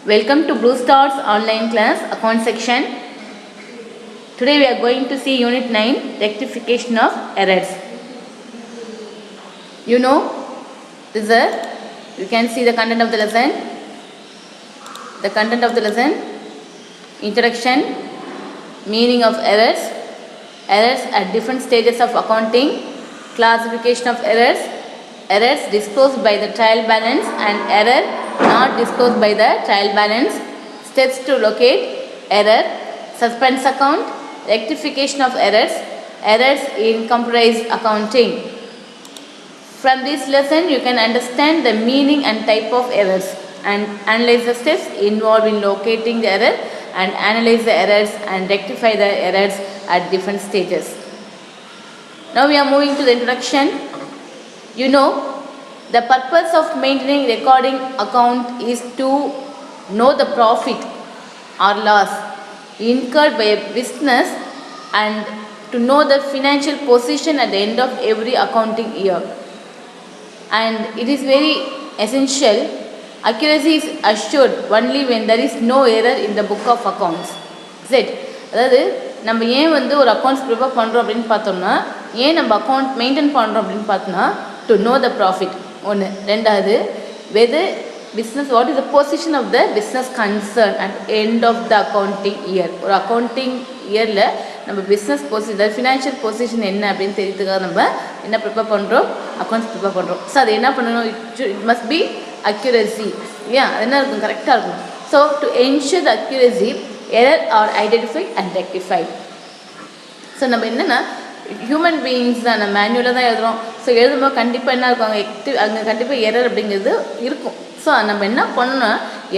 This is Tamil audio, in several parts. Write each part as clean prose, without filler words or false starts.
Welcome to Blue Stars online class account section. Today we are going to see unit 9 rectification of errors. You know this is you can see the content of the lesson. The content of the lesson: introduction, meaning of errors, errors at different stages of accounting, classification of errors, errors disclosed by the trial balance and error not disclosed by the trial balance, steps to locate error, suspense account, rectification of errors, errors in computerized accounting. From this lesson you can understand the meaning and type of errors and analyze the steps involved in locating the error and analyze the errors and rectify the errors at different stages. Now we are moving to the introduction. You know, the purpose of maintaining recording account is to know the profit or loss incurred by a business and to know the financial position at the end of every accounting year. And it is very essential. Accuracy is assured only when there is no error in the book of accounts. Is it? அதாவது நம்ம ஏன் வந்து ஒரு அக்கௌண்ட்ஸ் ப்ரிப்பேர் பண்ணுறோம் அப்படின்னு பார்த்தோம்னா, ஏன் நம்ம அக்கௌண்ட் மெயின்டைன் பண்ணுறோம் அப்படின்னு பார்த்தோம்னா, டு நோ த ப்ராஃபிட் ஒன்று. ரெண்டாவது, whether business what is the position of the business concern at end of the accounting year. ஒரு அக்கௌண்டிங் இயரில் நம்ம பிஸ்னஸ் பொசிஷன் ஃபினான்ஷியல் பொசிஷன் என்ன அப்படின்னு தெரியுதுக்காக நம்ம என்ன ப்ரிப்பேர் பண்ணுறோம், அக்கௌண்ட்ஸ் ப்ரிப்பேர் பண்ணுறோம். ஸோ அது என்ன பண்ணணும், இட் மஸ்ட் பி அக்யூரசி. இல்லையா, அது என்ன இருக்கும், கரெக்டாக இருக்கும். So to ensure the accuracy error are identified and rectified. So நம்ம என்னென்னா ஹியூமன் பீயிங்ஸ் தான், நம்ம மேனுவலாக தான் எழுதுகிறோம். ஸோ எழுதும்போது கண்டிப்பாக என்ன இருக்கும், அங்கே கண்டிப்பாக எரர் அப்படிங்கிறது இருக்கும். ஸோ நம்ம என்ன பண்ணணும்னா,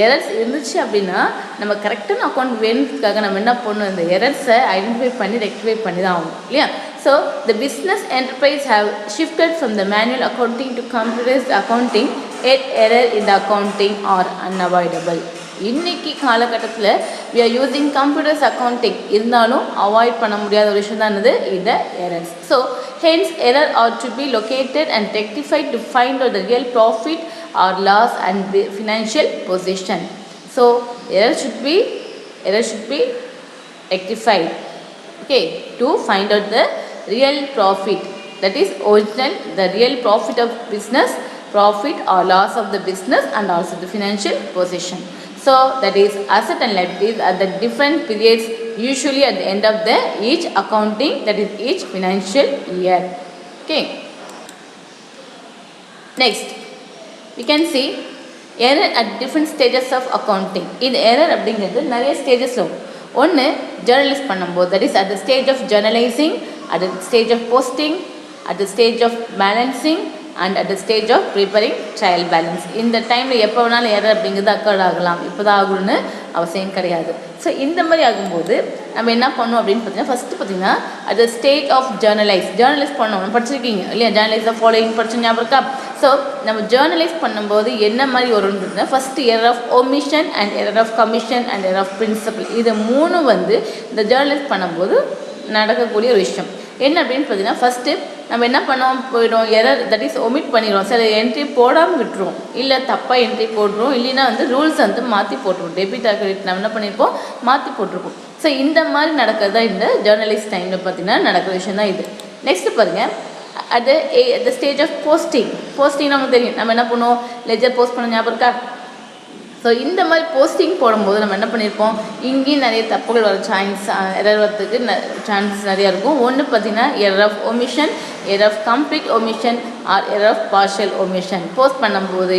எரர்ஸ் இருந்துச்சு அப்படின்னா நம்ம கரெக்டான அக்கௌண்ட் வேணுன்றதுக்காக நம்ம என்ன பண்ணணும், இந்த எரர்ஸை ஐடென்டிஃபை பண்ணி ரெக்டிஃபை பண்ணி தான் ஆகணும் இல்லையா. So the business enterprise have shifted from the manual accounting to computerised accounting. Yet error in the accounting are unavoidable. இன்றைக்கி காலகட்டத்தில் we are using computers accounting, இருந்தாலும் அவாய்ட் பண்ண முடியாத ஒரு விஷயம் தான் இந்த errors. So hence error ought to be located and rectified to find out the real profit or loss and financial position. So error should be rectified, okay, to find out the real profit, that is original, the real profit of business, profit or loss of the business, and also the financial position. So that is asset and liabilities at the different periods, usually at the end of the each accounting, that is each financial year. Okay. Next, we can see error at different stages of accounting. In error அப்படிங்கிறது நிறைய ஸ்டேஜஸ் வரும். ஒன்று ஜேர்னலைஸ் பண்ணும்போது, that is at the stage of journalizing, at the stage of posting, at the stage of balancing, and at the stage of preparing trial balance. இந்த டைமில் எப்போ வேணாலும் எரர் அப்படிங்கிறது அக்கர் ஆகலாம், இப்போ தான் ஆகணும்னு அவசியம் கிடையாது. ஸோ இந்த மாதிரி ஆகும்போது நம்ம என்ன பண்ணோம் அப்படின்னு பார்த்தீங்கன்னா, ஃபஸ்ட்டு பார்த்தீங்கன்னா at the stage of journalise பண்ணணும். படிச்சிருக்கீங்க இல்லையா, ஜேர்னலைஸ் ஆஃப் ஃபாலோயிங் படிச்சு ஞாபகம் இருக்கா? ஸோ நம்ம ஜேர்னலைஸ் பண்ணும்போது என்ன மாதிரி வரும்னு first error of omission and error of commission and error of principle. இது மூணு வந்து இந்த ஜேர்னலைஸ் பண்ணும்போது நடக்கக்கூடிய ஒரு விஷயம். என்ன அப்படின்னு பார்த்தீங்கன்னா, ஃபஸ்ட்டு நம்ம என்ன பண்ணோம் போயிடும், எரர் தட் இஸ் ஒமிட் பண்ணிடுவோம். சில என்ட்ரி போடாமல் விட்டுருவோம், இல்லை தப்பாக என்ட்ரி போட்டுருவோம், இல்லைன்னா வந்து ரூல்ஸ் வந்து மாற்றி போட்டுருவோம். டெபிட் ஆர் கிரெடிட் நம்ம என்ன பண்ணியிருப்போம், மாற்றி போட்டிருப்போம். ஸோ இந்த மாதிரி நடக்கிறது தான் இந்த ஜேர்னலைஸ் டைமில் பார்த்தீங்கன்னா நடக்கிற விஷயம் தான் இது. நெக்ஸ்ட்டு பாருங்கள், at the stage of posting நமக்கு தெரியும். நம்ம என்ன பண்ணுவோம், லெஜர் போஸ்ட் பண்ண ஞாபகம் இருக்கா? ஸோ இந்த மாதிரி போஸ்டிங் போடும்போது நம்ம என்ன பண்ணியிருப்போம், இங்கேயும் நிறைய தப்புகள் வர எரர் வரத்துக்கு சான்சஸ் நிறையா இருக்கும். ஒன்று பார்த்திங்கன்னா error of omission, error of complete omission or error of partial omission. Post பண்ணும்போது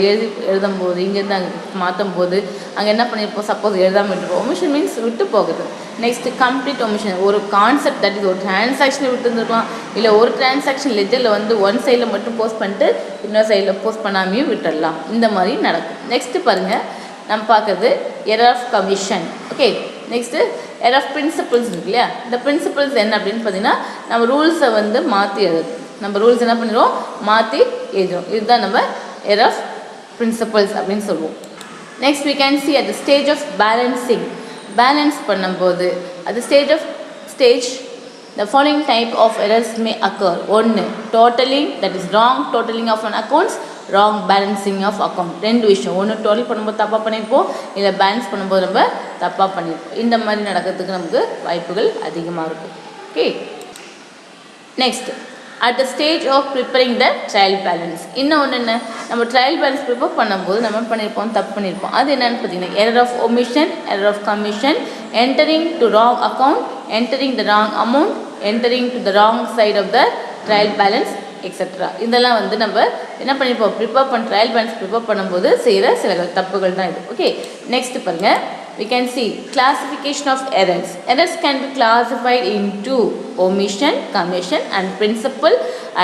எழுதும்போது இங்கேருந்து அங்கே மாற்றும் போது அங்கே என்ன பண்ணியிருப்போம், சப்போஸ் எழுதாமல் விட்டுருப்போம். ஒமிஷன் மீன்ஸ் விட்டு போகுது. நெக்ஸ்ட்டு கம்ப்ளீட் ஒமிஷன், ஒரு கான்செப்ட் தட் இஸ் ஒரு டிரான்சாக்ஷனை விட்டு இருந்துருக்கலாம், இல்லை ஒரு டிரான்சாக்ஷன் லெஜரில் வந்து ஒன் சைடில் மட்டும் போஸ்ட் பண்ணிட்டு இன்னொரு சைடில் போஸ்ட் பண்ணாமையும் விட்டுடலாம். இந்த மாதிரி நடக்கும். நெக்ஸ்ட்டு பாருங்கள், நம்ம பார்க்குறது error of commission. Okay, next error of principles இருக்கு இல்லையா. இந்த பிரின்சிபல்ஸ் என்ன அப்படின்னு பார்த்தீங்கன்னா, நம்ம ரூல்ஸை வந்து மாற்றி எழுதும். நம்ம ரூல்ஸ் என்ன பண்ணிடுவோம், மாற்றி எழுதுறோம். இதுதான் நம்ம எரர் ஆஃப் பிரின்சிபல்ஸ் அப்படின்னு சொல்லுவோம். Next we can see at the stage of balance பண்ணும்போது at the stage the following type of errors may occur. 1. Totaling, that is wrong totaling of an accounts wrong balancing of account. ரெண்டு விஷயம், ஒன்று டோட்டல் பண்ணும்போது தப்பாக பண்ணியிருப்போம், இல்லை பேலன்ஸ் பண்ணும்போது நம்ம தப்பாக பண்ணியிருப்போம். இந்த மாதிரி நடக்கிறதுக்கு நமக்கு வாய்ப்புகள் அதிகமாக இருக்கும். Okay, next at the stage of preparing the trial balance. இன்னும் ஒன்று என்ன, நம்ம ட்ரையல் பேலன்ஸ் ப்ரிப்பேர் பண்ணும்போது நம்ம பண்ணியிருப்போம், தப்பு பண்ணியிருப்போம். அது என்னென்னு பார்த்தீங்கன்னா error of omission, error of commission, entering to wrong account, entering the wrong amount, entering to the wrong side of the trial balance etcetera. இதெல்லாம் வந்து நம்ம என்ன பண்ணியிருப்போம், ட்ரையல் பேலன்ஸ் ப்ரிப்பேர் பண்ணும்போது செய்கிற சில தப்புகள் தான் இது. ஓகே, நெக்ஸ்ட் பாருங்கள், we can see classification of errors. Errors can be classified into omission, commission and principal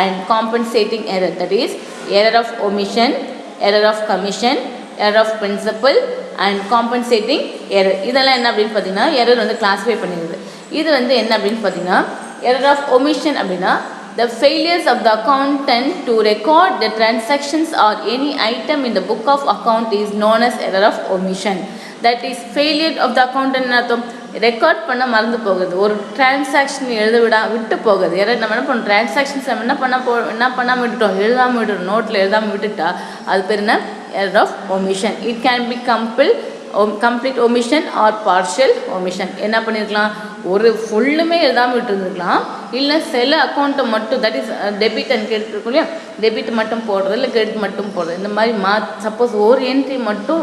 and compensating error. That is error of omission, error of commission, error of principal and compensating error. இதெல்லாம் என்ன அப்படின்னு பார்த்தீங்கன்னா எரர் வந்து கிளாஸிஃபை பண்ணிடுது. இது வந்து என்ன அப்படின்னு பார்த்தீங்கன்னா error of omission அப்படின்னா the failures of the accountant to record the transactions or any item in the book of account is known as error of omission. That is failure of the accountant அர்த்தம் ரெக்கார்ட் பண்ண மறந்து போகுது, ஒரு டிரான்சாக்ஷன் எழுத விட்டு போகுது. நம்ம என்ன பண்ணுறோம், டிரான்சாக்ஷன்ஸ் நம்ம என்ன பண்ணாமல் விட்டுட்டோம், எழுதாமல் விட்டுட்டோம், நோட்டில் எழுதாமல் விட்டுட்டா அது பேர் என்ன, error of omission. It can be complete omission or partial omission. என்ன பண்ணியிருக்கலாம், ஒரு ஃபுல்லுமே எழுதாமல் விட்டுருந்துருக்கலாம், இல்லை சில அக்கௌண்ட்டை மட்டும், that is debit and credit இருக்கும் இல்லையா, டெபிட் மட்டும் போடுறது இல்லை கிரெடிட் மட்டும் போடுறது, இந்த மாதிரி சப்போஸ் ஒரு என்ட்ரி மட்டும்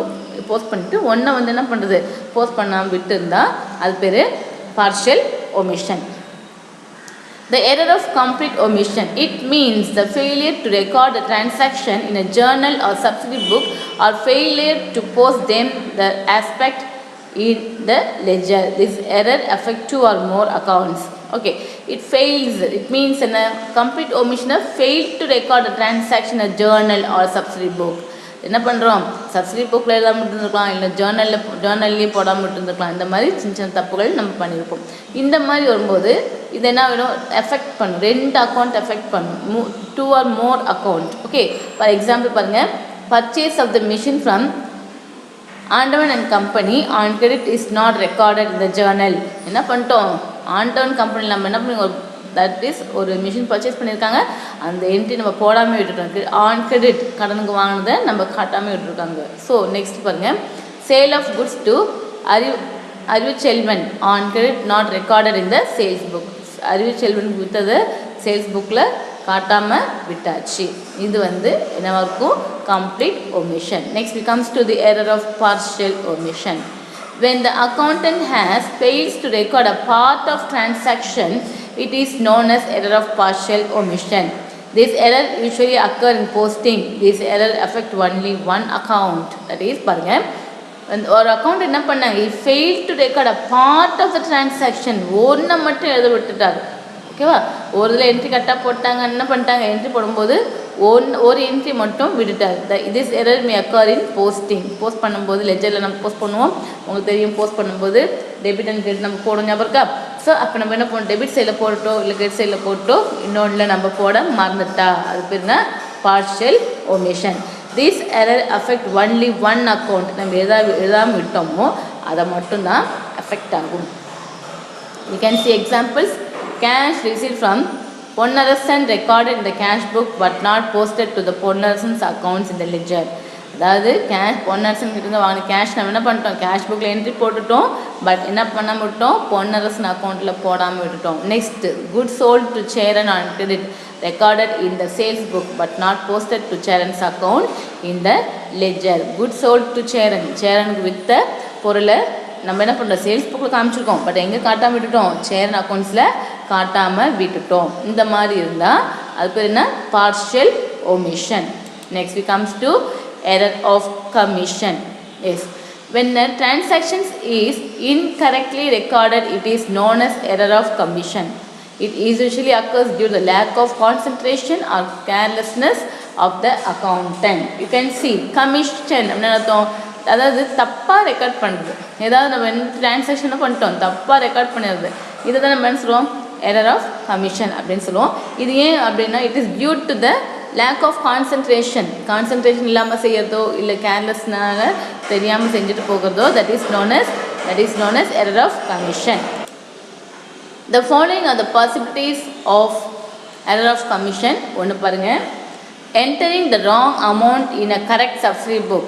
போஸ்ட் பண்ணிவிட்டு ஒன்றை வந்து என்ன பண்ணுறது, போஸ்ட் பண்ணாமல் விட்டு இருந்தால் அது பேர் partial omission. The error of complete omission, it means the failure to record the transaction in a journal or subsidiary book or failure to post them the aspect in the ledger. This error affect 2 or more accounts. Okay, it fails, it means a complete omission of failed to record the transaction in a journal or subsidiary book. என்ன பண்ணுறோம், சப்சிடி புக்கில் எழுதாமல் விட்டுருந்துருக்கலாம், இல்லை ஜேர்னல்லையே போடாமல் விட்டுருந்துருக்கலாம். இந்த மாதிரி சின்ன சின்ன தப்புகள் நம்ம பண்ணியிருப்போம். இந்த மாதிரி வரும்போது இது என்ன வேணும், எஃபெக்ட் பண்ணும், 2 அக்கௌண்ட் எஃபெக்ட் பண்ணும், 2 or more account. Okay, for example பாருங்கள், purchase of the machine from Andavan and company on credit is not recorded in the journal. என்ன பண்ணிட்டோம், ஆண்டவன் கம்பெனியில் நம்ம என்ன பண்ணி, தட் இஸ் ஒரு மிஷின் பர்ச்சேஸ் பண்ணியிருக்காங்க, அந்த என்ட்ரி நம்ம போடாமல் விட்டுட்டோம், ஆன் கிரெடிட் கடனுக்கு வாங்கினதை நம்ம காட்டாமல் விட்டுருக்காங்க. ஸோ நெக்ஸ்ட் பாருங்கள், sale of goods to Arivuchelvan on credit not recorded in the sales book. Arivuchelvan விற்றதை சேல்ஸ் புக்கில் காட்டாமல் விட்டாச்சு. இது வந்து என்னவாக இருக்கும், complete omission. Next comes to the error of partial omission. When the accountant has fails to record a part of transaction, it is known as error of partial omission. This error usually occur in posting. This error affect only one account. That is பாருங்க, ஒரு அக்கௌண்ட் என்ன பண்ணாங்க, he failed to record a part of the transaction, ஒன்றை மட்டும் எழுத விட்டுட்டாரு. ஓகேவா, ஒரு இதில் என்ட்ரி கரெக்டாக போட்டாங்க, என்ன பண்ணிட்டாங்க, என்ட்ரி போடும்போது ஒரு என்ட்ரி மட்டும் விட்டுட்டார். This error May occur in posting. Post பண்ணும்போது லெஜரில் நம்ம போஸ்ட் பண்ணுவோம், உங்களுக்கு தெரியும், போஸ்ட் பண்ணும்போது டெபிட் அண்ட் கிரெடிட் நம்ம போட ஞாபகம் இருக்கா. ஸோ அப்போ நம்ம என்ன பண்ணோம், டெபிட் சைடில் போட்டோ இல்லை கிரெடிட் சைடில் போட்டோ இன்னொன்றில் நம்ம போட மறந்துட்டா, அது பேர்னா partial omission. This error affect only one account. நம்ம எழுதாமல் விட்டோமோ அதை மட்டும்தான் அஃபெக்ட் ஆகும். You can see examples. Cash received from Ponnarasan recorded in the cash book but not posted to the Ponnarasan's accounts in the ledger. அதாவது கேஷ் பொன்னரசன் கிட்ட வாங்கின கேஷ் நம்ம என்ன பண்ணிட்டோம், கேஷ் புக்கில் என்ட்ரி போட்டுட்டோம், பட் என்ன பண்ண விட்டோம், பொன்னரசன் அக்கௌண்ட்டில் போடாமல் விட்டுட்டோம். Next, good sold to Cheran on credit recorded in the sales book but not posted to Cheran's account in the ledger. Good sold to Cheran, சேரனுக்கு விற்ற பொருளை நம்ம என்ன பண்ணுறோம், சேல்ஸ் புக்கில் காமிச்சிருக்கோம், பட் எங்கே காட்டாமல் விட்டுட்டோம், சேரன் அக்கௌண்ட்ஸில் காட்டாமல் விட்டுட்டோம். இந்த மாதிரி இருந்தால் அது பேர் என்ன, partial omission. Next we comes to error of commission. Yes, when the transactions is incorrectly recorded, it is known as error of commission. It usually occurs due to the lack of concentration or carelessness of the accountant. You can see commission என்ன அர்த்தம், அதாவது தப்பாக ரெக்கார்ட் பண்ணுறது. ஏதாவது நம்ம டிரான்சாக்ஷனை பண்ணிட்டோம், தப்பாக ரெக்கார்ட் பண்ணிடுறது, இதை தான் நம்ம என்ன சொல்லுவோம், எரர் ஆஃப் கமிஷன் அப்படின்னு சொல்லுவோம். இது ஏன் அப்படின்னா, it is due to the lack of concentration இல்லாமல் செய்யறதோ இல்லை கேர்லெஸ்னால தெரியாமல் செஞ்சுட்டு போகிறதோ, that is known as error of commission. The following are the possibilities of error of commission. ஒன்று பாருங்கள், entering the wrong amount in a correct subsidy book.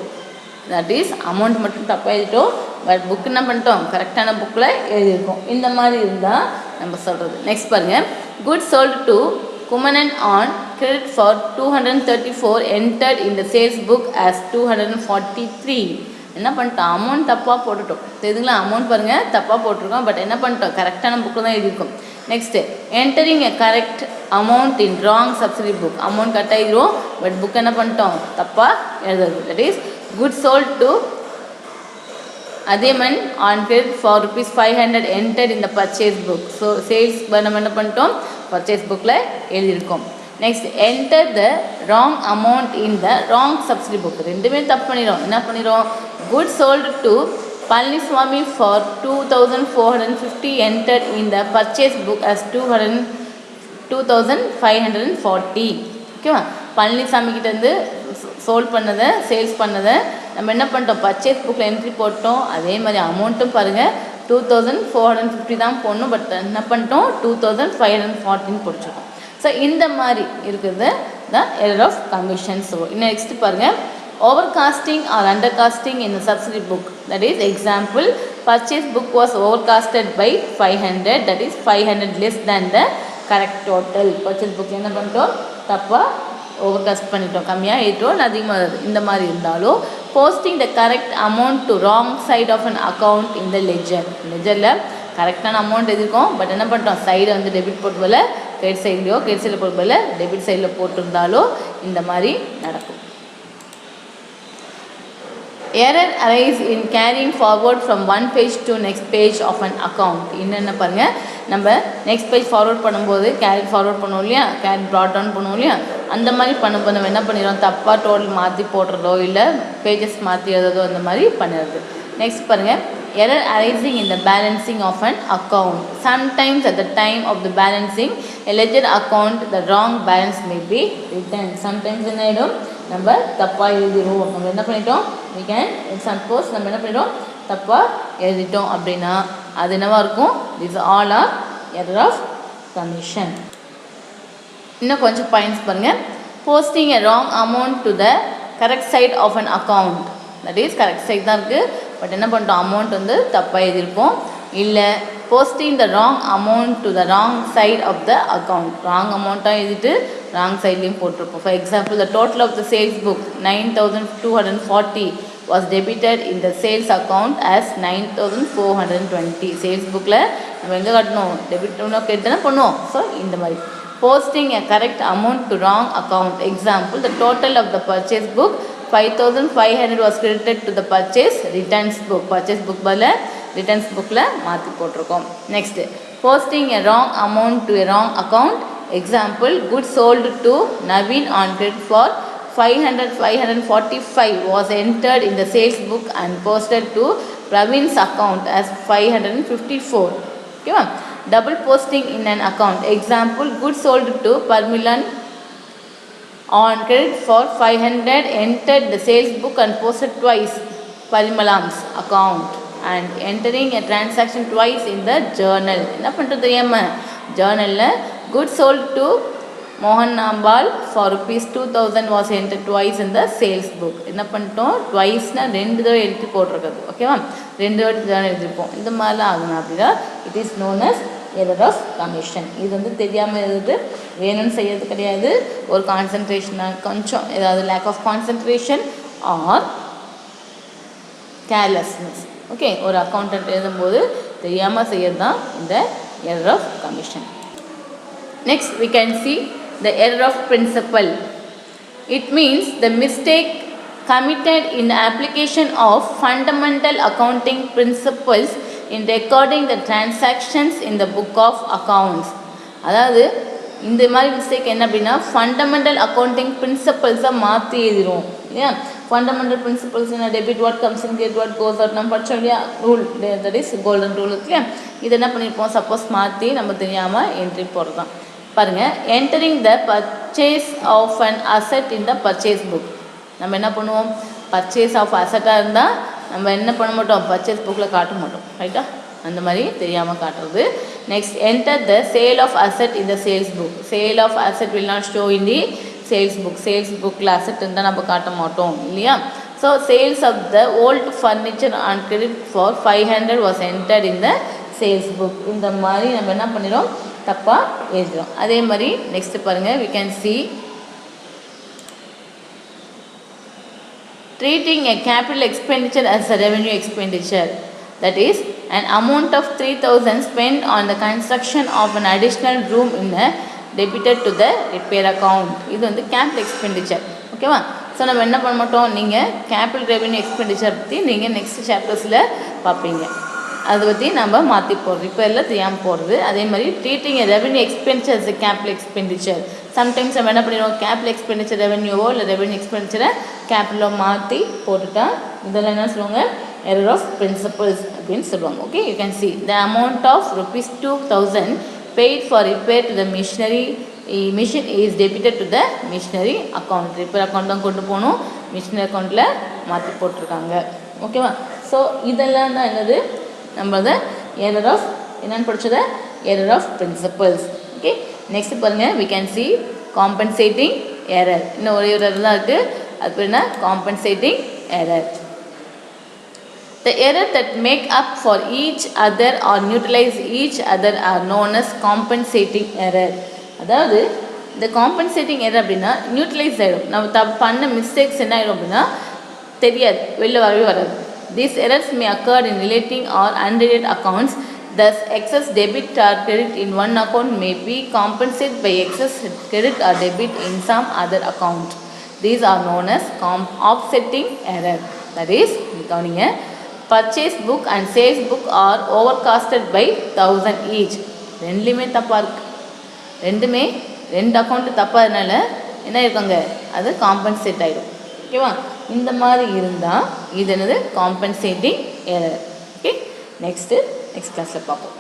That is amount மட்டும் தப்பாக எழுதிட்டோம், பட் புக் என்ன பண்ணிட்டோம், கரெக்டான புக்கில் எழுதியிருக்கோம். இந்த மாதிரி இருந்தால் நம்ம சொல்கிறது. நெக்ஸ்ட் பாருங்கள், good sold to Kumanan on credit for 234 entered in the sales book as 243. என்ன பண்ணிட்டோம், அமௌண்ட் தப்பாக போட்டுட்டோம். இதுங்களா அமௌண்ட் பாருங்கள் தப்பாக போட்டிருக்கோம், பட் என்ன பண்ணிட்டோம், கரெக்டான புக்கில் தான் எழுதியிருக்கோம். Next entering a correct amount in wrong subsidy book. Amount கரெக்டாக எழுதிடுவோம், பட் புக் என்ன பண்ணிட்டோம், தப்பாக எழுதுறது. That is good sold to Adhiman on credit for ₹500 entered in the purchase book. So sales நம்ம என்ன பண்ணிட்டோம், purchase bookல எழுதியிருக்கோம். Next enter the wrong amount in the wrong subsidy book. ரெண்டுமே தப்பு பண்ணிடும். என்ன பண்ணிடும், good sold to Palaniswami for 2450 entered in the purchase book as 2540. ஓகேவா, பழனிசாமி கிட்டேருந்து சோல்ட் பண்ணதை சேல்ஸ் பண்ணதை நம்ம என்ன பண்ணிட்டோம், பர்ச்சேஸ் புக்கில் என்ட்ரி போட்டோம். அதே மாதிரி அமௌண்ட்டும் பாருங்கள் 2450 தான் போடணும், பட் என்ன பண்ணிட்டோம் 2540 போட்டுருக்கோம். ஸோ இந்த மாதிரி இருக்கிறது தான் எரர் ஆஃப் கமிஷன். ஸோ இன்னும் நெக்ஸ்ட் பாருங்கள், over casting or under casting in subsidy book. That is example, purchase book was over casted by 500, that is 500 less than the correct total. Purchase book என்ன பண்ணிட்டோம், தப்பாக ஓவர் காஸ்ட் பண்ணிட்டோம், கம்மியாக எழுதிட்டோம், அதிகமாக வருது. இந்த மாதிரி இருந்தாலும் posting the correct amount to wrong side of an account இந்த லெஜர். லெஜரில் கரெக்டான அமௌண்ட் எதிர்க்கும், பட் என்ன பண்ணிட்டோம், சைடை வந்து டெபிட் போட்டு போல கிரெடிட் சைட்லையோ, கிரெடிட் சைடில் போட்டு போல டெபிட் சைடில் போட்டிருந்தாலோ இந்த மாதிரி நடக்கும். Error arise in carrying forward from one page to next page of an account. என்னென்ன பாருங்கள், நம்ம நெக்ஸ்ட் பேஜ் ஃபார்வர்ட் பண்ணும்போது கேரி ஃபார்வர்ட் பண்ணுவோம் இல்லையா, கேரி ப்ராட் டவுன் பண்ணுவோம் இல்லையா, அந்த மாதிரி பண்ணும்போது நம்ம என்ன பண்ணிடுறோம், தப்பாக டோட்டல் மாற்றி போடுறதோ இல்லை பேஜஸ் மாற்றி எழுதுறதோ அந்த மாதிரி பண்ணுறது. நெக்ஸ்ட் பாருங்கள், error arising in the balancing of an account. Sometimes at the time of the balancing a ledger account the wrong balance may be written. Sometimes என்ன ஆகிடும், நம்ம தப்பாக எழுதிடுவோம். நம்ம என்ன பண்ணிட்டோம், we can suppose நம்ம என்ன பண்ணிட்டோம், தப்பாக எழுதிட்டோம் அப்படின்னா அது என்னவாக இருக்கும், this all are error of commission. இன்னும் கொஞ்சம் பாயிண்ட்ஸ் பாருங்கள், posting a wrong amount to the correct side of an account. That is correct side தான் இருக்குது, பட் என்ன பண்ணிட்டோம், அமௌண்ட் வந்து தப்பாக எழுதியிருப்போம். இல்லை posting the wrong amount to the wrong side of the account. Wrong அமௌண்ட்டாக எழுதிட்டு ராங் சைட்லேயும் போட்டிருப்போம். For example, the total of the sales book 9240 was debited in the sales account as 9420. Sales புக்கில் நம்ம எங்கே காட்டணும், டெபிட் கிரெடிட் தானே பண்ணுவோம். ஸோ இந்த மாதிரி posting a correct amount to wrong account. Example, the total of the purchase book 5500 was credited to the purchase returns book. Purchase book பதில் returns bookல மாற்றி போட்டிருக்கோம். Next, posting a wrong amount to a wrong account. Example, goods sold to Naveen on credit for 545 was entered in the sales book and posted to Praveen's account as 554. Okay, ma'am. Double posting in an account. Example, goods sold to Parmilan on credit for 500 entered the sales book and posted twice Parimalam's account and entering a transaction twice in the journal. என்ன பண்ணுறது தெரியாமல் ஜேர்னலில் goods sold to Mohan Nambal for ₹2000 was entered twice in the sales book. என்ன பண்ணிட்டோம், ட்வைஸ்னால் 2 தடவை எழுதி போட்டிருக்கிறது. ஓகேவா, 2 தடவை ஜேர்னல் எழுதிருப்போம். இந்த மாதிரிலாம் ஆகணும் அப்படின்னா it is known as error of commission. இது வந்து தெரியாமல் எழுது, வேணும்னு செய்யறது கிடையாது. ஒரு கான்சன்ட்ரேஷனாக கொஞ்சம் ஏதாவது lack of concentration or carelessness. Okay, ஒரு அக்கௌண்டன்ட் எழுதும்போது தெரியாமல் செய்யறது தான் இந்த error of commission. Next we can see the error of principle. It means the mistake committed in the application of fundamental accounting principles in recording the transactions in the book of accounts. அதாவது இந்த மாதிரி மிஸ்டேக் என்ன அப்படின்னா, ஃபண்டமெண்டல் அக்கௌண்டிங் பிரின்சிபல்ஸை மாற்றி எழுதிடுவோம் இல்லையா. ஃபண்டமெண்டல் பிரின்சிபல்ஸ் என்ன, debit what comes in, credit what goes out, நம்ம படித்தோம் இல்லையா, rule, that is golden rule இல்லையா. இது என்ன பண்ணியிருப்போம், சப்போஸ் மாற்றி நம்ம தெரியாமல் என்ட்ரி போடுறது தான். பாருங்கள், entering the purchase of an asset in the purchase book. நம்ம என்ன பண்ணுவோம், பர்ச்சேஸ் ஆஃப் அசெட்டாக இருந்தால் நம்ம என்ன பண்ண மாட்டோம், பர்ச்சேஸ் புக்கில் காட்ட மாட்டோம், ரைட்டா. அந்த மாதிரி தெரியாமல் காட்டுறது. Next, enter the sale of asset in the sales book. Sale of asset will not show in the sales புக்கில் அசெட் இருந்தால் நம்ம காட்ட மாட்டோம் இல்லையா. So sales of the old furniture on credit for 500 was entered in the sales book. இந்த மாதிரி நம்ம என்ன பண்ணிடும், தப்பாக எழுதுகிறோம். அதே மாதிரி நெக்ஸ்ட்டு பாருங்கள், we can see treating a capital expenditure as a revenue expenditure. That is, an amount of 3,000 spent on the construction of an additional room in a debited to the repair account. இது வந்து capital expenditure. ஓகேவா. ஸோ நம்ம என்ன பண்ண மாட்டோம், நீங்கள் கேபிட்டல் ரெவென்யூ எக்ஸ்பெண்டிச்சர் பற்றி நீங்கள் நெக்ஸ்ட் சாப்டர்ஸில் பார்ப்பீங்க. அதை பற்றி நம்ம மாற்றி போடுறோம், ரிப்பேரில் தெரியாமல் போடுறது. அதே மாதிரி treating revenue expenditure is capital expenditure. Sometimes நம்ம என்ன பண்ணிடுவோம், கேபிட்டல் எக்ஸ்பெண்டிச்சர் ரெவென்யூவோ இல்லை ரெவென்யூ எக்ஸ்பெண்டிச்சரை கேபிட்டலோ மாற்றி போட்டுட்டா இதெல்லாம் என்ன சொல்லுவாங்க, எரர் ஆஃப் பிரின்சிபல்ஸ் அப்படின்னு சொல்லுவாங்க. Okay, you can see the amount of ₹2,000 paid for repair to the machine is debited to the machinery account. Repair account தான் கொண்டு போகணும், மிஷினரி அக்கௌண்ட்டில் மாற்றி போட்டிருக்காங்க. ஓகேவா. ஸோ இதெல்லாம் தான் என்னது, நம்மளது எரர் ஆஃப் என்னென்னு படித்தது, error of principles. Okay, next பாருங்கள், we can see compensating error. இன்னும் ஒரே ஒரு எரர் தான் இருக்குது, அது பேர் என்ன, compensating error. The error that make up for each other or neutralize each other are known as compensating error. அதாவது இந்த காம்பன்சேட்டிங் எரர் அப்படின்னா நியூட்ரலைஸ் ஆகிடும். நம்ம பண்ண மிஸ்டேக்ஸ் என்ன ஆகிடும் அப்படின்னா தெரியாது, வெளில வரவே வராது. These errors may occur in relating or unrelated accounts. Thus, excess debit or credit in one account may be compensated by excess credit or debit in some other account. These are known as offsetting error. That is, கவனிங்க, purchase book and sales book are overcosted by 1,000 each. ரெண்டுமே தப்பாக இருக்குது, ரெண்டு அக்கௌண்ட்டு தப்பாதனால என்ன இருக்காங்க, அது காம்பன்சேட் ஆகிடும். ஓகேவா. இந்த மாதிரி இருந்தால் இது என்னது, காம்பன்சேட்டிங் எரர். ஓகே, நெக்ஸ்ட் கிளாஸில் பார்ப்போம்.